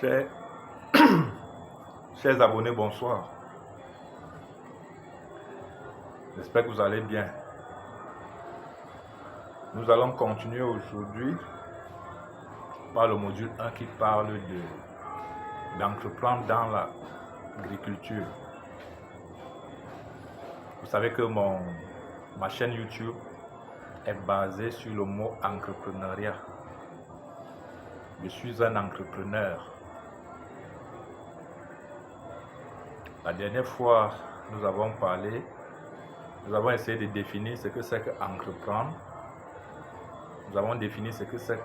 Chers, chers abonnés, bonsoir. J'espère que vous allez bien. Nous allons continuer aujourd'hui par le module 1 qui parle d'entreprendre dans l'agriculture. Vous savez que ma chaîne YouTube est basée sur le mot entrepreneuriat. Je suis un entrepreneur. La dernière fois, nous avons essayé de définir ce que c'est qu'entreprendre. Nous avons défini ce que c'est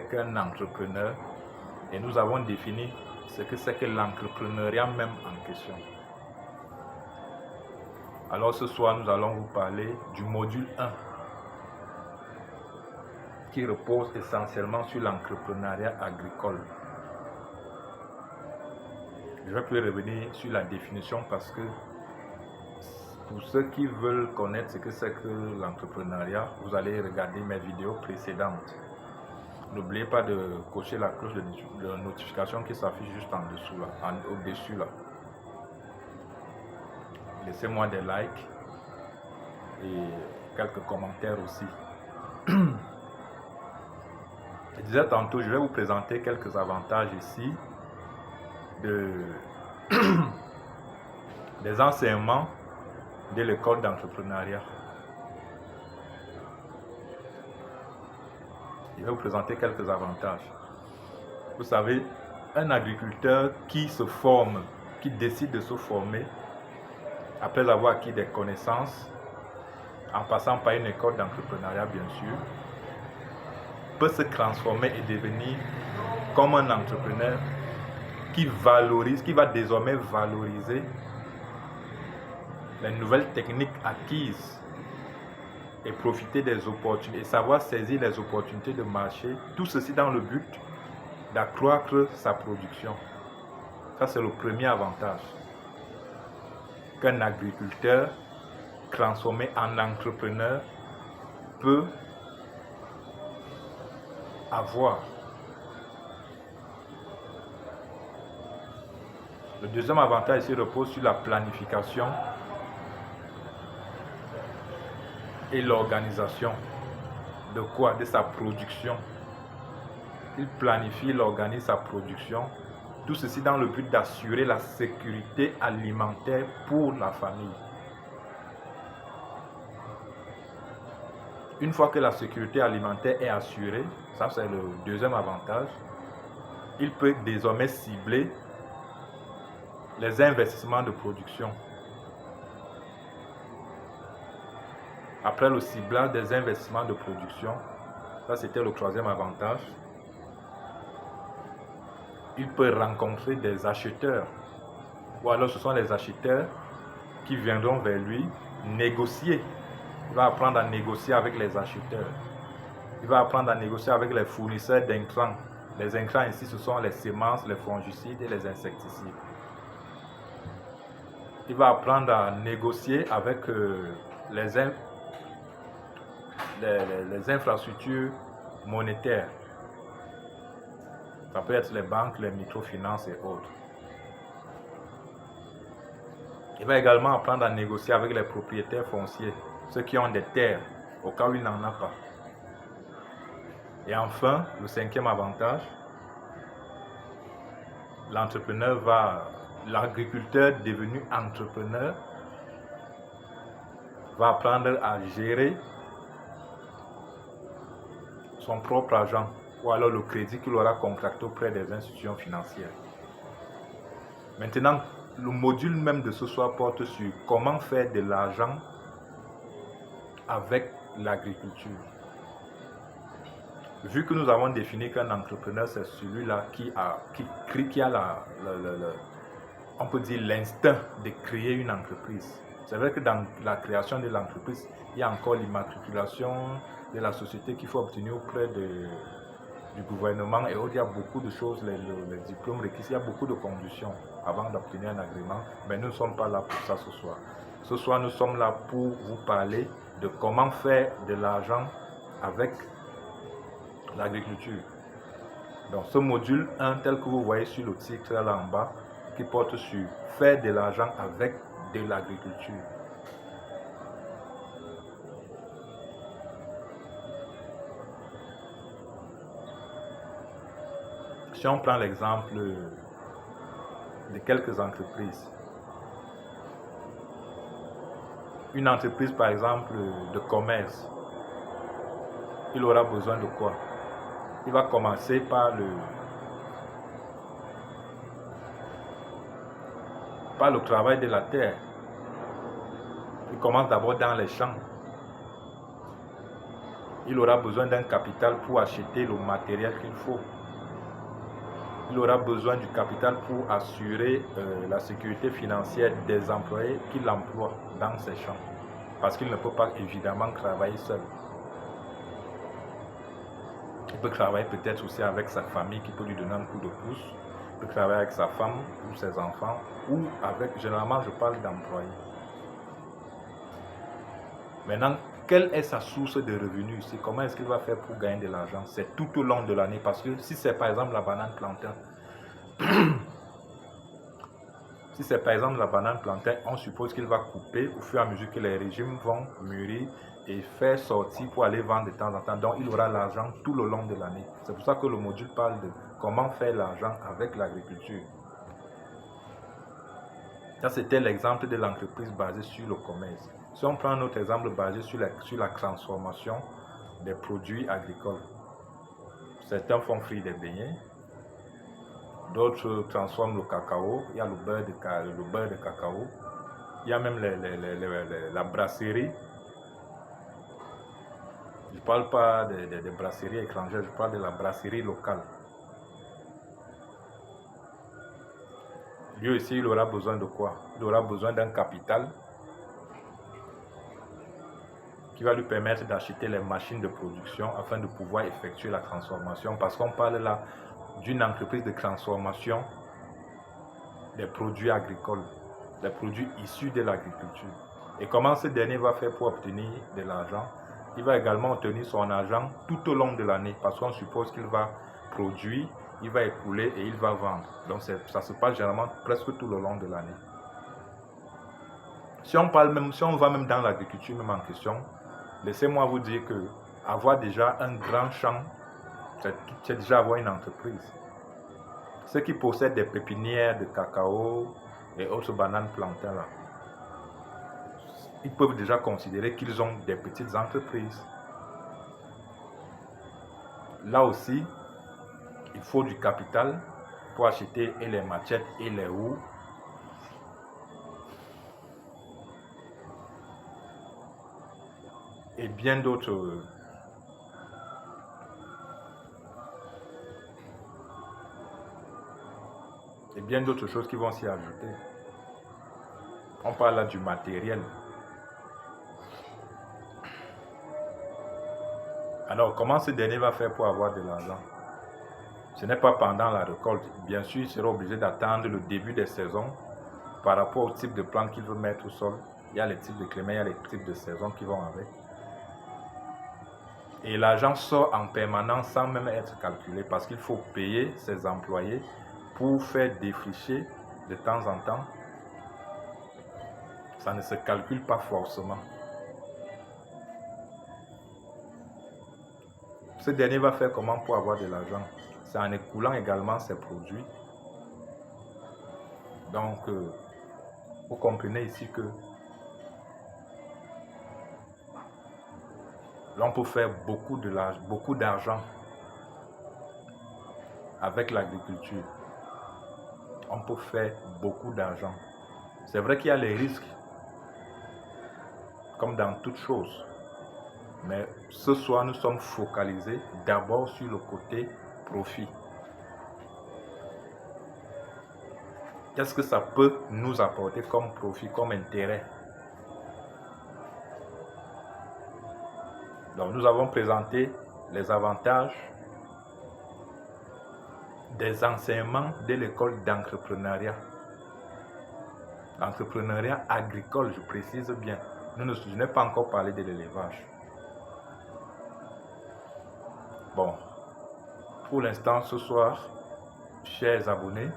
qu'un entrepreneur et nous avons défini ce que c'est que l'entrepreneuriat même en question. Alors ce soir, nous allons vous parler du module 1 qui repose essentiellement sur l'entrepreneuriat agricole. Je ne vais plus revenir sur la définition parce que pour ceux qui veulent connaître ce que c'est que l'entrepreneuriat, vous allez regarder mes vidéos précédentes. N'oubliez pas de cocher la cloche de notification qui s'affiche juste en dessous là, au-dessus là. Laissez-moi des likes et quelques commentaires aussi. Je disais tantôt, je vais vous présenter quelques avantages ici des enseignements de l'école d'entrepreneuriat. Je vais vous présenter quelques avantages. Vous savez, un agriculteur qui se forme, qui décide de se former, après avoir acquis des connaissances, en passant par une école d'entrepreneuriat bien sûr, peut se transformer et devenir comme un entrepreneur qui va désormais valoriser les nouvelles techniques acquises et profiter des opportunités, et savoir saisir les opportunités de marché, tout ceci dans le but d'accroître sa production. Ça, c'est le premier avantage qu'un agriculteur transformé en entrepreneur peut avoir. Le deuxième avantage ici repose sur la planification et l'organisation. De quoi? De sa production. Il planifie, il organise sa production. Tout ceci dans le but d'assurer la sécurité alimentaire pour la famille. Une fois que la sécurité alimentaire est assurée, ça c'est le deuxième avantage, il peut désormais cibler les investissements de production. Après le ciblage des investissements de production, ça c'était le troisième avantage, il peut rencontrer des acheteurs, ou alors ce sont les acheteurs qui viendront vers lui négocier. Il va apprendre à négocier avec les acheteurs. Il va apprendre à négocier avec les fournisseurs d'intrants. Les intrants ici, ce sont les semences, les fongicides et les insecticides. Il va apprendre à négocier avec les infrastructures monétaires. Ça peut être les banques, les microfinances et autres. Il va également apprendre à négocier avec les propriétaires fonciers, ceux qui ont des terres, au cas où il n'en a pas. Et enfin, le cinquième avantage, l'agriculteur devenu entrepreneur va apprendre à gérer son propre argent ou alors le crédit qu'il aura contracté auprès des institutions financières. Maintenant, le module même de ce soir porte sur comment faire de l'argent avec l'agriculture. Vu que nous avons défini qu'un entrepreneur, c'est celui-là qui a on peut dire l'instinct de créer une entreprise. C'est vrai que dans la création de l'entreprise, il y a encore l'immatriculation de la société qu'il faut obtenir auprès du gouvernement et il y a beaucoup de choses, les diplômes requis, il y a beaucoup de conditions avant d'obtenir un agrément, mais nous ne sommes pas là pour ça ce soir. Ce soir, nous sommes là pour vous parler de comment faire de l'argent avec l'agriculture. Donc ce module 1 tel que vous voyez sur le titre là en bas, qui porte sur faire de l'argent avec de l'agriculture. Si on prend l'exemple de quelques entreprises, une entreprise par exemple de commerce, il aura besoin de quoi? Il va commencer par le travail de la terre. Il commence d'abord dans les champs. Il aura besoin d'un capital pour acheter le matériel qu'il faut. Il aura besoin du capital pour assurer la sécurité financière des employés qu'il emploie dans ces champs. Parce qu'il ne peut pas évidemment travailler seul. Il peut travailler peut-être aussi avec sa famille qui peut lui donner un coup de pouce. Il peut travailler avec sa femme ou ses enfants. Ou avec, généralement je parle d'employés. Maintenant, quelle est sa source de revenus ici? Comment est-ce qu'il va faire pour gagner de l'argent? C'est tout au long de l'année. Parce que si c'est par exemple la banane plantain, si c'est par exemple la banane plantain, on suppose qu'il va couper au fur et à mesure que les régimes vont mûrir et faire sortir pour aller vendre de temps en temps. Donc il aura l'argent tout le long de l'année. C'est pour ça que le module parle de comment faire l'argent avec l'agriculture. Ça, c'était l'exemple de l'entreprise basée sur le commerce. Si on prend un autre exemple basé sur la transformation des produits agricoles, certains font frire des beignets, d'autres transforment le cacao, il y a le beurre de cacao, il y a même la brasserie. Je ne parle pas des brasseries étrangères, je parle de la brasserie locale. Lui aussi, il aura besoin de quoi? Il aura besoin d'un capital qui va lui permettre d'acheter les machines de production afin de pouvoir effectuer la transformation. Parce qu'on parle là d'une entreprise de transformation des produits agricoles, des produits issus de l'agriculture. Et comment ce dernier va faire pour obtenir de l'argent? Il va également obtenir son argent tout au long de l'année parce qu'on suppose qu'il va produire, il va écouler et il va vendre. Donc ça se passe généralement presque tout le long de l'année. Si on va même dans l'agriculture même en question, laissez-moi vous dire que avoir déjà un grand champ, c'est déjà avoir une entreprise. Ceux qui possèdent des pépinières de cacao et autres bananes plantains là, ils peuvent déjà considérer qu'ils ont des petites entreprises. Là aussi, il faut du capital pour acheter et les machettes et les roues. Et bien d'autres choses qui vont s'y ajouter. On parle là du matériel. Alors, comment ce dernier va faire pour avoir de l'argent? Ce n'est pas pendant la récolte. Bien sûr, il sera obligé d'attendre le début des saisons par rapport au type de plante qu'il veut mettre au sol. Il y a les types de cléments, il y a les types de saisons qui vont avec. Et l'argent sort en permanence sans même être calculé parce qu'il faut payer ses employés pour faire défricher de temps en temps. Ça ne se calcule pas forcément. Ce dernier va faire comment pour avoir de l'argent? C'est en écoulant également ses produits. Donc, vous comprenez ici que l'on peut faire beaucoup d'argent avec l'agriculture. On peut faire beaucoup d'argent. C'est vrai qu'il y a les risques, comme dans toute chose. Mais ce soir, nous sommes focalisés d'abord sur le côté profit. Qu'est-ce que ça peut nous apporter comme profit, comme intérêt? Donc, nous avons présenté les avantages des enseignements de l'école d'entrepreneuriat. L'entrepreneuriat agricole, je précise bien. Je n'ai pas encore parlé de l'élevage. Bon, pour l'instant, ce soir, chers abonnés,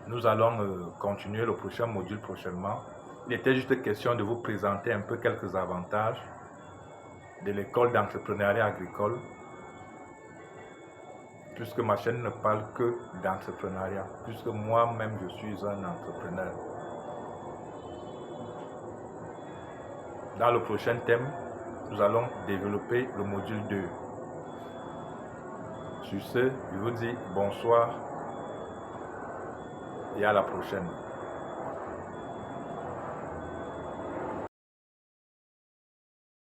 nous allons continuer le prochain module prochainement. Il était juste question de vous présenter un peu quelques avantages de l'école d'entrepreneuriat agricole, puisque ma chaîne ne parle que d'entrepreneuriat, puisque moi-même je suis un entrepreneur. Dans le prochain thème, nous allons développer le module 2. Sur ce, je vous dis bonsoir et à la prochaine.